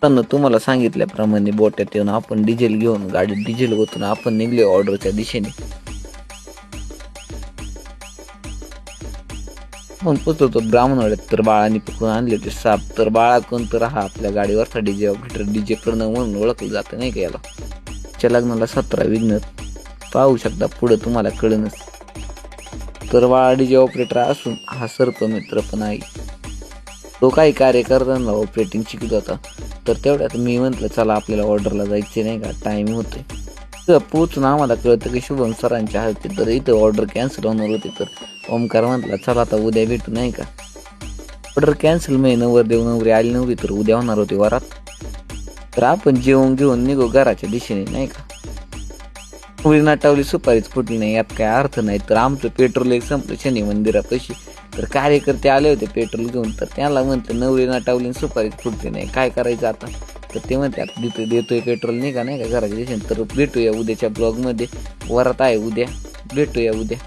मित्रांनो, तुम्हाला सांगितल्याप्रमाणे बोट्यात येऊन आपण डिझेल घेऊन गाडीत डिझेल ओतून आपण निघले ऑर्डरच्या दिशेने. आपण पोचतो ब्राह्मणवाड्यात तर बाळाने पकडून आणले होते साप. तर बाळाकडून तर हा आपल्या गाडीवरचा डीजे ऑपरेटर डीजे करणं म्हणून ओळखलं जातं नाही का याला. च्या लग्नाला 17 विघ्न पाहू शकता पुढे तुम्हाला कळेलच. तर बाळा डीजे ऑपरेटर असून हा सर्प मित्र पण आहे. तो काही कार्य करताना ऑपरेटिंग शिकत होता. तर तेवढ्यात मी म्हटलं चला आपल्याला ऑर्डरला जायचे नाही का, टाईम होते. तर पोचून आम्हाला कळतं की शुभम सरांच्या हस्ते तर इथं ऑर्डर कॅन्सल होणार होती. तर ओमकार म्हटला चला आता उद्या भेटू नाही का. ऑर्डर कॅन्सल म्हणजे नवरदेव नवरी आली नव्हती तर उद्या होणार होती वरात. तर आपण जेवण घेऊन निघू घराच्या दिशेने नाही का. नवरी नाटावली सुपारीच फुटली नाही यात काय अर्थ नाही. तर आमचं पेट्रोल एक संपलं शनी मंदिरापाशी. तर कार्यकर्ते आले होते पेट्रोल घेऊन. तर त्याला म्हणतं नवरी नाटावली सुपारीच फुटली नाही काय करायचं आता. तर ते म्हणते आता देतोय पेट्रोल नाही का घराच्या दिशेने. तर भेटूया उद्याच्या ब्लॉगमध्ये. वरात आहे उद्या, भेटूया उद्या.